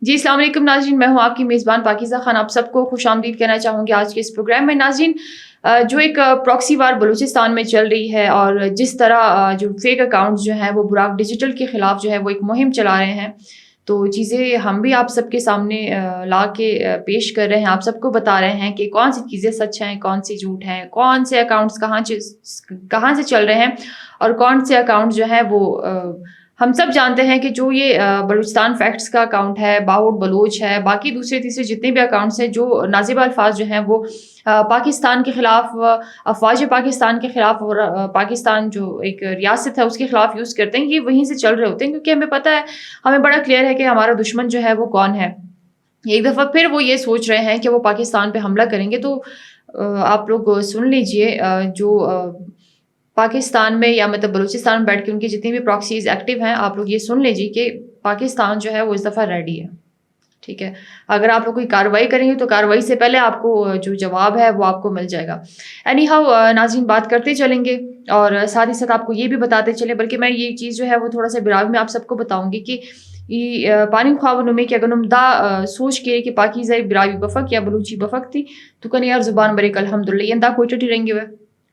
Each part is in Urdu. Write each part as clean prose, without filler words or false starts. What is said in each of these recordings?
جی السلام علیکم ناظرین، میں ہوں آپ کی میزبان پاکیزہ خان. آپ سب کو خوش آمدید کہنا چاہوں گی آج کے اس پروگرام میں. ناظرین، جو ایک پراکسی وار بلوچستان میں چل رہی ہے اور جس طرح جو فیک اکاؤنٹس جو ہیں وہ براق ڈیجیٹل کے خلاف جو ہے وہ ایک مہم چلا رہے ہیں، تو چیزیں ہم بھی آپ سب کے سامنے لا کے پیش کر رہے ہیں، آپ سب کو بتا رہے ہیں کہ کون سی چیزیں سچ ہیں، کون سی جھوٹ ہیں، کون سے اکاؤنٹس کہاں سے چل رہے ہیں اور کون سے اکاؤنٹس جو ہیں وہ ہم سب جانتے ہیں کہ جو یہ بلوچستان فیکٹس کا اکاؤنٹ ہے، باہوٹ بلوچ ہے، باقی دوسرے تیسرے جتنے بھی اکاؤنٹس ہیں جو نازیبہ الفاظ جو ہیں وہ پاکستان کے خلاف، افواج پاکستان کے خلاف اور پاکستان جو ایک ریاست ہے اس کے خلاف یوز کرتے ہیں، یہ وہیں سے چل رہے ہوتے ہیں، کیونکہ ہمیں پتہ ہے، ہمیں بڑا کلیئر ہے کہ ہمارا دشمن جو ہے وہ کون ہے. ایک دفعہ پھر وہ یہ سوچ رہے ہیں کہ وہ پاکستان پہ حملہ کریں گے. تو آپ لوگ سن لیجئے، جو پاکستان میں یا مطلب بلوچستان میں بیٹھ کے ان کی جتنی بھی پراکسیز ایکٹیو ہیں، آپ لوگ یہ سن لیجیے کہ پاکستان جو ہے وہ اس دفعہ ریڈی ہے. ٹھیک ہے، اگر آپ لوگ کوئی کارروائی کریں گے تو کارروائی سے پہلے آپ کو جو جواب ہے وہ آپ کو مل جائے گا. اینی ہاؤ ناظرین، بات کرتے چلیں گے اور ساتھ ہی ساتھ آپ کو یہ بھی بتاتے چلیں، بلکہ میں یہ چیز جو ہے وہ تھوڑا سا براو میں آپ سب کو بتاؤں گی کہ یہ پانی خواب میں کہ اگر نم دا سوچ کے کہ پاکیزہ براوی بفق یا بلوچی بفق تھی تو کن یار زبان بریک الحمدللہ یہ دا کوئی ٹٹی رنگی ہوئے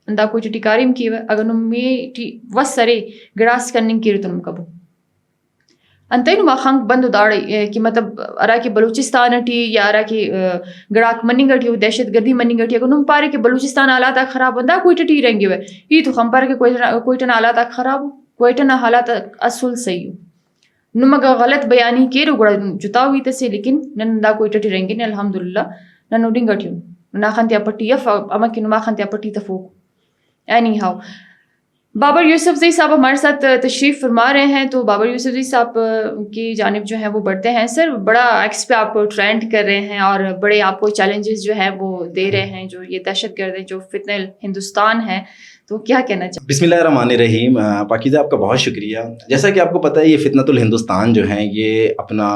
اندا کوئی ٹٹی کاریم کی ہوئے اگر نم میں وسرے گراس کننگ کی رتنم کبو انتین ما خنگ بند داڑے کہ مطلب ارا کہ بلوچستان ٹی یا ارا کہ گڑاک مننگ ٹی ہو دہشت گردی مننگ ٹی اگر نم پارے کہ بلوچستان حالات خراب ہوندا کوئی ٹٹی رنگی ہوئے یہ تو ہم پارے کہ کوئی ٹن حالات خراب ہو کوئی ٹن حالات اصل صحیح ہو نم اگر غلط بیانی کے رو گڑا جتا ہوئی تسے لیکن نندا کوئی ٹٹی رنگی نے الحمدللہ ننو ڈنگ ٹیو نا خنتیا پٹی یا اما کہ نما خنتیا پٹی تفوق. اینی ہاؤ بابر یوسف زئی صاحب ہمارے ساتھ تشریف فرما رہے ہیں، تو بابر یوسف زئی صاحب کی جانب جو ہے وہ بڑھتے ہیں. سر، بڑا ایکس پہ آپ ٹرینڈ کر رہے ہیں اور بڑے آپ کو چیلنجز جو ہے وہ دے رہے ہیں، جو یہ دہشت گرد جو فتنہ ہندوستان ہے، تو کیا کہنا چاہتے ہیں؟ بسم اللہ الرحمن الرحیم. پاکیزہ آپ کا بہت شکریہ. جیسا کہ آپ کو پتہ ہے یہ فتنۃ الہندوستان جو ہیں یہ اپنا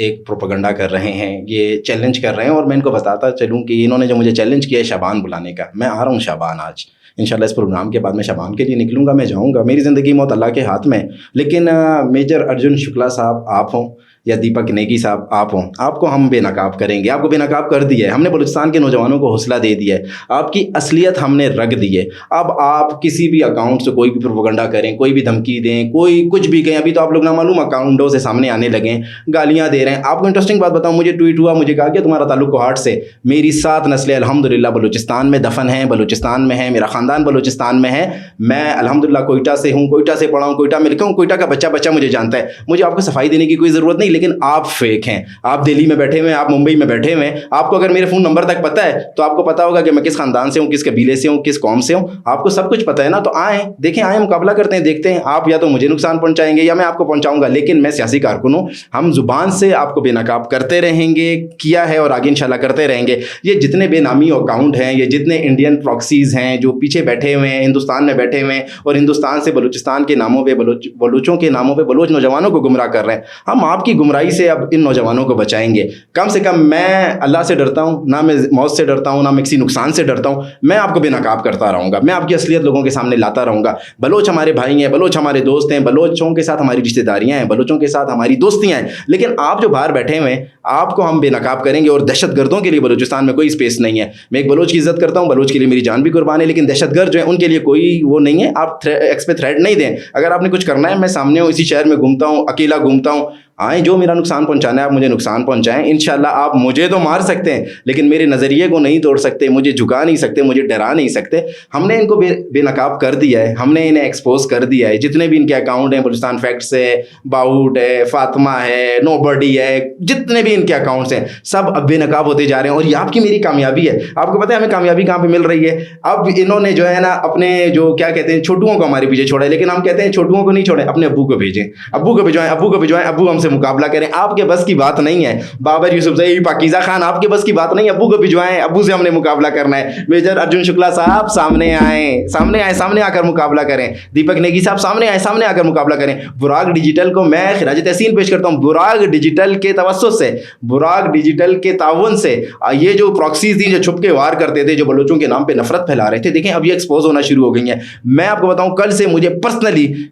ایک پروپیگنڈا کر رہے ہیں، یہ چیلنج کر رہے ہیں، اور میں ان کو بتاتا چلوں کہ انہوں نے جو مجھے چیلنج کیا ہے شعبان بلانے کا، میں آ رہا ہوں شعبان آج انشاءاللہ. اس پروگرام کے بعد میں شعبان کے لیے نکلوں گا، میں جاؤں گا. میری زندگی موت اللہ کے ہاتھ میں، لیکن میجر ارجن شکلا صاحب آپ ہوں یا دیپک نیگی صاحب آپ ہوں، آپ کو ہم بے نقاب کریں گے. آپ کو بے نقاب کر دیا ہے ہم نے، بلوچستان کے نوجوانوں کو حوصلہ دے دیا ہے، آپ کی اصلیت ہم نے رکھ دی ہے. اب آپ کسی بھی اکاؤنٹ سے کوئی بھی پروپیگنڈا کریں، کوئی بھی دھمکی دیں، کوئی کچھ بھی کہیں، ابھی تو آپ لوگ نامعلوم اکاؤنٹوں سے سامنے آنے لگے ہیں، گالیاں دے رہے ہیں. آپ کو انٹرسٹنگ بات بتاؤں، مجھے ٹویٹ ہوا، مجھے کہا کہ تمہارا تعلق کوہاٹ سے. میری 7 نسلیں الحمدللہ بلوچستان میں دفن ہیں، بلوچستان میں ہیں، میرا خاندان بلوچستان میں ہے. میں الحمدللہ کوئٹہ سے ہوں، کوئٹہ سے پڑھا ہوں، کوئٹہ میں لکھا ہوں، کوئٹہ کا بچہ مجھے جانتا ہے. مجھے آپ کو صفائی دینے کی کوئی ضرورت نہیں، لیکن آپ فیک ہیں. آپ دہلی میں بیٹھے ہوئے ہیں، آپ ممبئی میں بیٹھے ہوئے ہیں. آپ کو اگر میرے فون نمبر تک پتہ ہے تو آپ کو پتا ہوگا کہ میں کس خاندان سے ہوں، کس قبیلے سے ہوں، کس قوم سے ہوں. آپ کو سب کچھ پتہ ہے نا. تو آئیں دیکھیں، آئیں مقابلہ کرتے ہیں، دیکھتے ہیں. آپ یا تو مجھے نقصان پہنچائیں گے یا میں آپ کو پہنچاؤں گا، لیکن میں سیاسی کارکن ہوں. ہم زبان سے آپ کو بے نقاب کرتے رہیں گے، کیا ہے اور آگے انشاءاللہ کرتے رہیں گے. یہ جتنے بے نامی اکاؤنٹ ہیں، یہ جتنے انڈین پراکسیز ہیں جو پیچھے بیٹھے ہوئے ہیں، ہندوستان میں بیٹھے ہوئے ہیں اور ہندوستان سے بلوچستان کے ناموں پہ، بلوچوں کے ناموں پہ بلوچ نوجوانوں کو گمراہ کر رہے ہیں، ہم آپ کی گمراہی سے اب ان نوجوانوں کو بچائیں گے. کم سے کم میں اللہ سے ڈرتا ہوں، نہ میں موت سے ڈرتا ہوں، نہ میں کسی نقصان سے ڈرتا ہوں. میں آپ کو بے نقاب کرتا رہوں گا، میں آپ کی اصلیت لوگوں کے سامنے لاتا رہوں گا. بلوچ ہمارے بھائی ہیں، بلوچ ہمارے دوست ہیں، بلوچوں کے ساتھ ہماری رشتہ داریاں ہیں، بلوچوں کے ساتھ ہماری دوستیاں ہیں. لیکن آپ جو باہر بیٹھے ہوئے ہیں، آپ کو ہم بے نقاب کریں گے. اور دہشت گردوں کے لیے بلوچستان میں کوئی اسپیس نہیں ہے. میں ایک بلوچ کی عزت کرتا ہوں، بلوچ کے لیے میری جان بھی قربان ہے، لیکن دہشت گرد جو ہیں ان کے لیے کوئی وہ نہیں ہے. آپ ایکس پہ تھریٹ نہیں دیں. اگر آپ نے کچھ کرنا ہے، میں سامنے ہوں، اسی شہر میں گھومتا ہوں، اکیلا گھومتا ہوں. آئیں، جو میرا نقصان پہنچانا ہے آپ مجھے نقصان پہنچائیں. انشاءاللہ آپ مجھے تو مار سکتے ہیں لیکن میرے نظریے کو نہیں توڑ سکتے، مجھے جھکا نہیں سکتے، مجھے ڈرا نہیں سکتے. ہم نے ان کو بے نقاب کر دیا ہے، ہم نے انہیں ایکسپوز کر دیا ہے. جتنے بھی ان کے اکاؤنٹ ہیں، بلوچستان فیکٹس ہے، باؤٹ ہے، فاطمہ ہے، نو بڈی ہے، جتنے بھی ان کے اکاؤنٹس ہیں سب اب بے نقاب ہوتے جا رہے ہیں. اور یہ آپ کی میری کامیابی ہے. آپ کو پتہ ہے ہمیں کامیابی کہاں پہ مل رہی ہے؟ اب انہوں نے جو ہے نا اپنے جو کیا کہتے ہیں چھوٹوؤں کو ہمارے پیچھے چھوڑا ہے، لیکن ہم کہتے ہیں چھوٹوؤں کو نہیں چھوڑیں، اپنے ابو کو بھیجیں، ابو کو بھجوائیں، ابو کو بھجوائیں، ابو ہم سے مقابلہ کریں. آپ کے بس کی بات نہیں ہے. بابر یوسف زئی، پاکیزہ خان، آپ کے بس کی بات نہیں ہے. ابو کو بھجوائیں، ابو سے ہم نے مقابلہ کرنا ہے. میجر ارجن شکلا صاحب سامنے آئیں، سامنے آ کر مقابلہ کریں. دیپک نیگی صاحب سامنے آ کر مقابلہ کریں. براق ڈیجیٹل کو میں خراج تحسین پیش کرتا ہوں. براق ڈیجیٹل کے توسط سے، براق ڈیجیٹل کے تعاون سے یہ جو پراکسیز تھی جو چھپ کے وار کرتے تھے، جو بلوچوں کے نام پہ نفرت پھیلا رہے تھے، دیکھیں اب یہ ایکسپوز ہونا شروع ہو گئی ہیں. میں آپ کو بتاؤں کل سے مجھے پرسنلی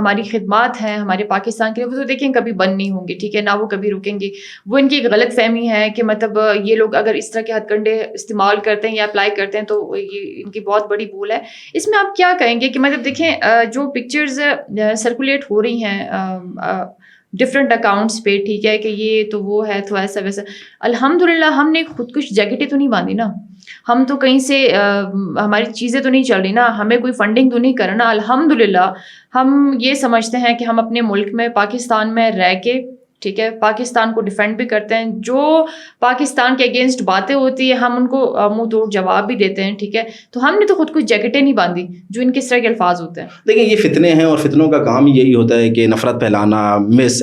ہماری خدمات ہیں ہمارے پاکستان کے لیے، وہ تو دیکھیں کبھی بند نہیں ہوں گی، ٹھیک ہے، نہ وہ کبھی رکیں گی. وہ ان کی ایک غلط فہمی ہے کہ مطلب یہ لوگ اگر اس طرح کے ہتھ کنڈے استعمال کرتے ہیں یا اپلائی کرتے ہیں تو یہ ان کی بہت بڑی بھول ہے. اس میں آپ کیا کہیں گے کہ مطلب دیکھیں جو پکچرز سرکولیٹ ہو رہی ہیں ڈفرینٹ اکاؤنٹس پہ، ٹھیک ہے، کہ یہ تو وہ ہے تو ایسا ویسا، الحمدللہ ہم نے خود کچھ جیکٹیں تو نہیں باندھی نا، ہم تو کہیں سے ہماری چیزیں تو نہیں چل رہی نا، ہمیں کوئی فنڈنگ تو نہیں کرنا. الحمدللہ ہم یہ سمجھتے ہیں کہ ہم اپنے ملک میں پاکستان میں رہ کے، ٹھیک ہے، پاکستان کو ڈیفینڈ بھی کرتے ہیں. جو پاکستان کے اگینسٹ باتیں ہوتی ہیں ہم ان کو منہ توڑ جواب بھی دیتے ہیں، ٹھیک ہے. تو ہم نے تو خود کچھ جیکٹیں نہیں باندھی جو ان کے اس طرح کے الفاظ ہوتے ہیں. دیکھیں یہ فتنے ہیں اور فتنوں کا کام یہی ہوتا ہے کہ نفرت پھیلانا،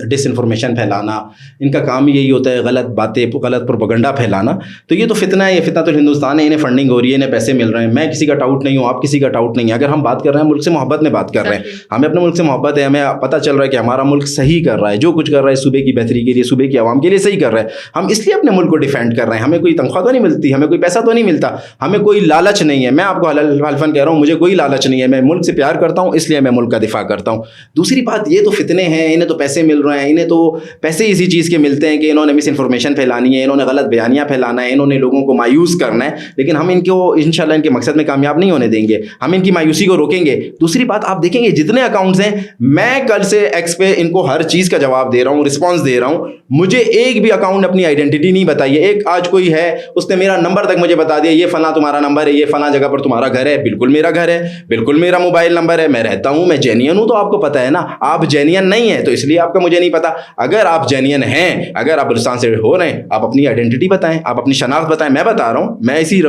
ڈس انفارمیشن پھیلانا، ان کا کام یہی ہوتا ہے غلط باتیں، غلط پروپیگنڈا پھیلانا. تو یہ تو فتنہ ہے، یہ فتنہ تو ہندوستان ہے، انہیں فنڈنگ ہو رہی ہے، انہیں پیسے مل رہے ہیں. میں کسی کا ٹاؤٹ نہیں ہوں، آپ کسی کا ٹاؤٹ نہیں ہے. اگر ہم بات کر رہے ہیں ملک سے محبت میں بات کر رہے ہیں، ہمیں اپنے ملک سے محبت ہے، ہمیں پتہ چل رہا ہے کہ ہمارا ملک صحیح کر رہا ہے، جو کچھ کر رہا ہے صوبے کی بہتری کے لیے، صوبے کی عوام کے لیے صحیح کر رہے ہیں. ہم اس لیے اپنے ملک کو ڈیفینڈ کر رہے ہیں. ہمیں کوئی تنخواہ تو نہیں ملتی، ہمیں کوئی پیسہ تو نہیں ملتا، ہمیں کوئی لالچ نہیں ہے. میں آپ کو حلفاً کہہ رہا ہوں مجھے کوئی لالچ نہیں ہے. میں ملک سے پیار کرتا ہوں، اس لیے میں ملک کا دفاع کرتا ہوں. دوسری بات یہ تو فتنے ہیں، انہیں تو پیسے مل رہے ہیں، انہیں تو پیسے اسی چیز کے ملتے ہیں کہ انہوں نے مس انفارمیشن پھیلانی ہے، انہوں نے غلط بیانیاں پھیلانا ہے، انہوں نے لوگوں کو مایوس کرنا ہے. لیکن ہم ان کو انشاءاللہ ان کے مقصد میں کامیاب نہیں ہونے دیں گے، ہم ان کی مایوسی کو روکیں گے. دوسری بات آپ دیکھیں گے جتنے اکاؤنٹس ہیں، میں کل سے ایکس پہ ان کو ہر چیز کا جواب دے رہا ہوں، رسپانس دے رہا ہوں. مجھے ایک بھی اکاؤنٹ اپنی آئیڈینٹی نہیں بتائی ہے. ایک آج کوئی ہے اس نے میرا نمبر تک مجھے بتا دیا، یہ فلاں تمہارا نمبر ہے، یہ فلاں جگہ پر تمہارا گھر ہے. بالکل میرا گھر ہے، بالکل میرا موبائل نمبر ہے، میں رہتا ہوں، میں جینین ہوں. تو آپ کو پتہ ہے نا. آپ جینین نہیں ہیں تو اس لیے آپ کا مجھے نہیں پتا. اگر آپ جینین ہیں، اگر آپ بلوچستان سے ہو رہے ہیں، آپ اپنی آئیڈینٹی بتائیں، آپ اپنی شناخت بتائیں. میں بتا رہا ہوں، میں اسی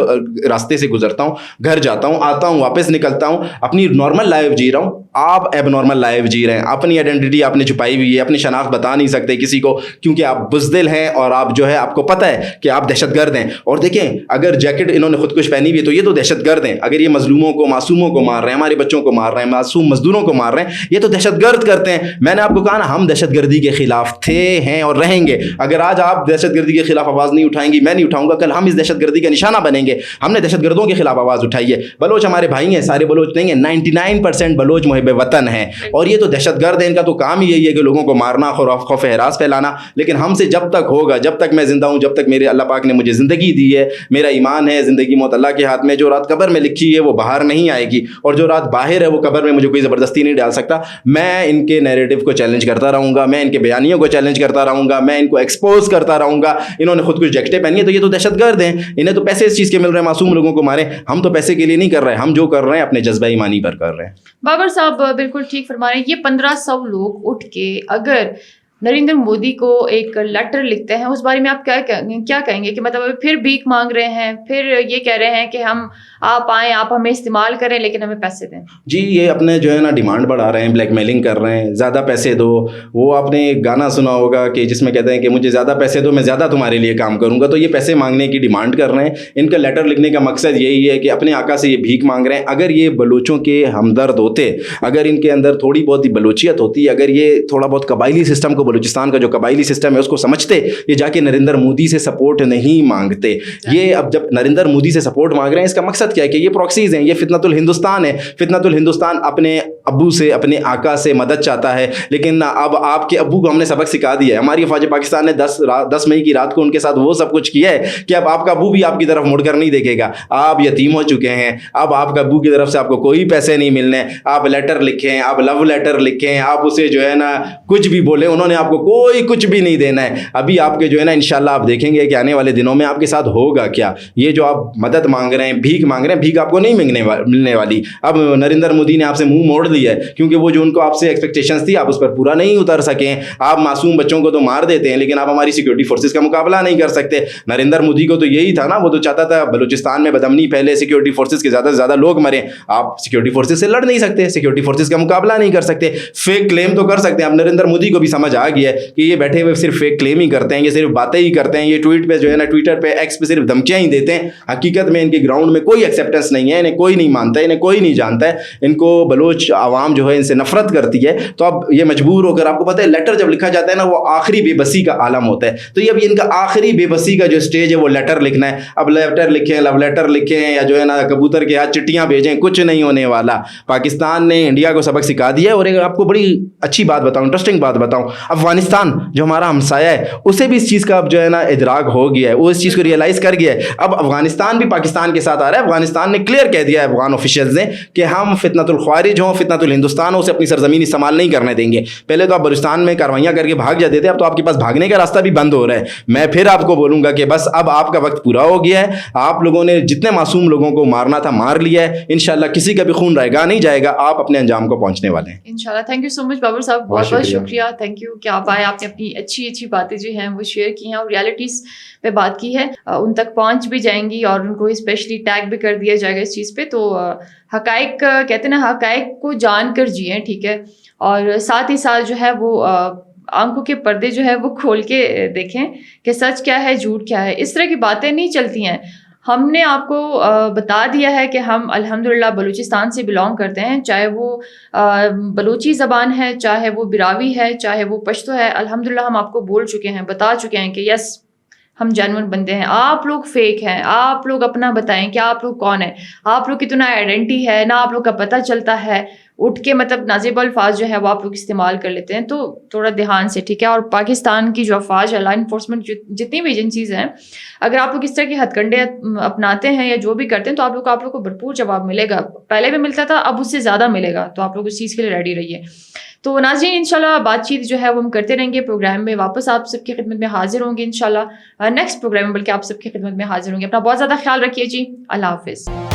راستے سے گزرتا ہوں، گھر جاتا ہوں، آتا ہوں، واپس نکلتا ہوں، اپنی نارمل لائف جی رہا ہوں. آپ ایب نارمل لائف جی رہے ہیں. اپنی آئیڈینٹی آپ نے چھپائی ہوئی ہے، اپنی شناخت بتا نہیں سکتے کسی کو، کیونکہ آپ بزدل ہیں اور آپ جو ہے آپ کو پتہ ہے کہ آپ دہشت گرد ہیں. اور دیکھیں اگر جیکٹ انہوں نے خود کچھ پہنی ہوئی ہے تو یہ تو دہشت گرد ہیں. اگر یہ مظلوموں کو، معصوموں کو مار رہے ہیں، ہمارے بچوں کو مار رہے ہیں، معصوم مزدوروں کو مار رہے ہیں، یہ تو دہشت گرد کرتے ہیں. میں نے آپ کو کہا نا ہم دہشت گردی کے خلاف تھے، ہیں اور رہیں گے. اگر آج آپ دہشت گردی کے خلاف آواز نہیں اٹھائیں گی، میں نہیں اٹھاؤں گا، کل ہم اس دہشت گردی کا نشانہ بنیں گے. ہم نے دہشت گردوں کے خلاف آواز اٹھائی ہے. بلوچ ہمارے بھائی ہیں، سارے بلوچ نہیں ہیں، 99% بلوچ محب وطن ہیں. اور یہ تو دہشت گرد ہیں، ان کا تو کام ہی یہی ہے کہ لوگوں کو مارنا، خوف ہراس پھیلانا. لیکن ہم سے جب تک ہوگا، جب تک میں زندہ ہوں، جب تک میرے اللہ پاک نے مجھے زندگی دی ہے، میرا ایمان ہے زندگی موت اللہ کے ہاتھ میں. جو رات قبر میں لکھی ہے وہ باہر نہیں آئے گی، اور جو رات باہر ہے وہ قبر میں مجھے کوئی زبردستی نہیں ڈال سکتا. میں ان کے نیریٹو کو چیلنج کرتا رہوں گا، میں ان کے بیانیوں کو چیلنج کرتا رہوں گا، میں ان کو ایکسپوز کرتا رہوں گا. انہوں نے خود کچھ جیکٹیں پہنی ہیں تو یہ تو دہشت گرد ہیں، انہیں تو پیسے اس چیز کے مل رہے ہیں معصوم لوگوں کو مارے. ہم تو پیسے کے لیے نہیں کر رہے، ہم جو کر رہے ہیں اپنے جذبہ ایمانی پر کر رہے ہیں. بابر صاحب بالکل ٹھیک فرما رہے ہیں. یہ 1500 لوگ اٹھ کے اگر نریندر مودی کو ایک لیٹر لکھتے ہیں، اس بارے میں آپ کیا کہیں گے کہ مطلب پھر بھیک مانگ رہے ہیں، پھر یہ کہہ رہے ہیں کہ ہم آپ آئیں، آپ ہمیں استعمال کریں لیکن ہمیں پیسے دیں. جی یہ اپنے جو ہے نا ڈیمانڈ بڑھا رہے ہیں، بلیک میلنگ کر رہے ہیں، زیادہ پیسے دو. وہ آپ نے ایک گانا سنا ہوگا کہ جس میں کہتے ہیں کہ مجھے زیادہ پیسے دو، میں زیادہ تمہارے لیے کام کروں گا. تو یہ پیسے مانگنے کی ڈیمانڈ کر رہے ہیں. ان کا لیٹر لکھنے کا مقصد یہی ہے کہ اپنے آقا سے یہ بھیک مانگ رہے ہیں. اگر یہ بلوچوں کے ہمدرد ہوتے، اگر ان کے اندر تھوڑی بہت ہی بلوچیت ہوتی، اگر یہ تھوڑا بہت قبائلی سسٹم کو، بلوچستان کا جو قبائلی سسٹم ہے اس کو سمجھتے، یہ جا کے نریندر مودی سے سپورٹ نہیں مانگتے. یہ اب جب نریندر مودی سے سپورٹ مانگ رہے ہیں، اس کا مقصد کیا ہے کہ یہ پراکسیز ہیں، یہ فتنۃ الہندوستان ہے. فتنۃ الہندوستان اپنے ابو سے، اپنے آقا سے مدد چاہتا ہے. لیکن اب آپ کے ابو کو ہم نے سبق سکھا دیا ہے. ہماری فوج پاکستان نے 10 مئی کی رات کو ان کے ساتھ وہ سب کچھ کیا ہے کہ اب آپ کا ابو بھی آپ کی طرف مڑ کر نہیں دیکھے گا. آپ یتیم ہو چکے ہیں. اب آپ کا ابو کی طرف سے آپ کو کوئی پیسے نہیں ملنے. آپ لیٹر لکھیں، آپ لو لیٹر لکھیں، آپ اسے جو ہے نا کچھ بھی بولیں، انہوں نے آپ کو کوئی کچھ بھی نہیں دینا ہے. ابھی آپ کے جو ہے نا انشاءاللہ آپ دیکھیں گے کہ آنے والے دنوں میں آپ کے ساتھ ہوگا کیا. یہ جو آپ مدد مانگ رہے ہیں، بھیک مانگ رہے ہیں، بھیک آپ کو نہیں ملنے والی. اب نریندر مودی نے آپ سے منہ موڑ لیا ہے کیونکہ وہ جو ان کو آپ سے ایکسپیکٹیشنز تھی آپ اس پر پورا نہیں اتر سکے. آپ معصوم بچوں کو تو مار دیتے ہیں لیکن آپ ہماری سیکورٹی فورسز کا مقابلہ نہیں کر سکتے. نریندر مودی کو تو یہی تھا نا، وہ تو چاہتا تھا بلوچستان میں بدامنی پھیلے، سیکورٹی فورسز کے زیادہ سے زیادہ لوگ مریں. آپ سیکورٹی فورسز سے لڑ نہیں سکتے، سیکورٹی فورسز کا مقابلہ نہیں کر سکتے. فیک کلیم تو کر سکتے ہیں. اب نریندر مودی کو بھی سمجھ آ گیا ہے کہ یہ بیٹھے ہوئے صرف فیک کلیم ہی کرتے ہیں، یہ صرف باتیں ہی کرتے ہیں. یہ ٹویٹ پہ جو ہے نا، ٹویٹر پہ، ایکس پہ صرف دھمکیاں ہی دیتے ہیں. حقیقت میں ان کے گراؤنڈ میں کوئی ایکسیپٹنس نہیں ہے، انہیں کوئی نہیں مانتا ہے، انہیں کوئی نہیں جانتا ہے. ان کو بلوچ عوام جو ہے ان سے نفرت کرتی ہے, تو اب یہ مجبور ہو کر, آپ کو پتہ ہے لیٹر جب لکھا جاتا ہے نا وہ آخری بے بسی کا عالم ہوتا ہے, تو یہ اب ان کا آخری بے بسی کا جو اسٹیج ہے وہ لیٹر لکھنا ہے. اب لیٹر لکھیں, لو لیٹر لکھیں, یا جو ہے نا کبوتر کے ہاتھ چٹیاں بھیجیں, کچھ نہیں ہونے والا. پاکستان نے انڈیا کو سبق سکھا دیا ہے. اور ایک آپ کو بڑی اچھی بات بتاؤں, انٹرسٹنگ بات بتاؤں, افغانستان جو ہمارا ہمسایہ ہے اسے بھی اس چیز کا اب جو ہے نا ادراک ہو گیا ہے, وہ اس چیز کو ریئلائز کر گیا ہے. اب افغانستان بھی پاکستان کے ساتھ آ رہا ہے. افغانستان نے کلیئر کہہ دیا ہے افغان آفیشلز نے کہ ہم فتنۃ الخوارج ہوں, فتنۃ الہندوستان ہوں, اسے اپنی سرزمین استعمال نہیں کرنے دیں گے. پہلے تو آپ بلوچستان میں کاروائیاں کر کے بھاگ جاتے تھے, اب تو آپ کے پاس بھاگنے کا راستہ بھی بند ہو رہا ہے. میں پھر آپ کو بولوں گا کہ بس اب آپ کا وقت پورا ہو گیا ہے. آپ لوگوں نے جتنے معصوم لوگوں کو مارنا تھا مار لیا ہے. انشاءاللہ کسی کا بھی خون رہے گا نہیں جائے گا. آپ اپنے انجام کو پہنچنے والے ہیں انشاءاللہ. تھینک یو سو مچ بابر صاحب, بہت بہت شکریہ. تھینک یو کہ آپ آئے, آپ نے اپنی اچھی باتیں جو ہیں وہ شیئر کی ہیں اور ریالٹیز پہ بات کی ہے, ان تک پہنچ بھی جائیں گی اور ان کو اسپیشلی ٹیگ بھی کر دیا جائے گا اس چیز پہ. تو حقائق کہتے ہیں نا, حقائق کو جان کر جئیں, ٹھیک ہے, اور ساتھ ہی ساتھ جو ہے وہ آنکھوں کے پردے جو ہے وہ کھول کے دیکھیں کہ سچ کیا ہے, جھوٹ کیا ہے. اس طرح کی باتیں نہیں چلتی ہیں. ہم نے آپ کو بتا دیا ہے کہ ہم الحمدللہ بلوچستان سے بلانگ کرتے ہیں, چاہے وہ بلوچی زبان ہے, چاہے وہ براوی ہے, چاہے وہ پشتو ہے. الحمدللہ ہم آپ کو بول چکے ہیں, بتا چکے ہیں کہ یس ہم جینون بندے ہیں. آپ لوگ فیک ہیں. آپ لوگ اپنا بتائیں کہ آپ لوگ کون ہیں, آپ لوگ کی تو نہ آئیڈینٹی ہے, نہ آپ لوگ کا پتہ چلتا ہے. اٹھ کے مطلب نازیبا الفاظ جو ہے وہ آپ لوگ استعمال کر لیتے ہیں, تو تھوڑا دھیان سے, ٹھیک ہے. اور پاکستان کی جو افواج ہے, لا انفورسمنٹ جتنی بھی ایجنسیز ہیں, اگر آپ لوگ اس طرح کے ہتھ کنڈے اپناتے ہیں یا جو بھی کرتے ہیں تو آپ لوگ کو بھرپور جواب ملے گا. پہلے بھی ملتا تھا, اب اس سے زیادہ ملے گا, تو آپ لوگ اس چیز کے لیے ریڈی رہیے. تو ناظرین انشاءاللہ بات چیت جو ہے وہ ہم کرتے رہیں گے. پروگرام میں واپس آپ سب کی خدمت میں حاضر ہوں گے انشاءاللہ, نیکسٹ پروگرام میں بلکہ آپ سب کی خدمت میں حاضر ہوں گے. اپنا بہت زیادہ خیال رکھیے جی. اللہ حافظ.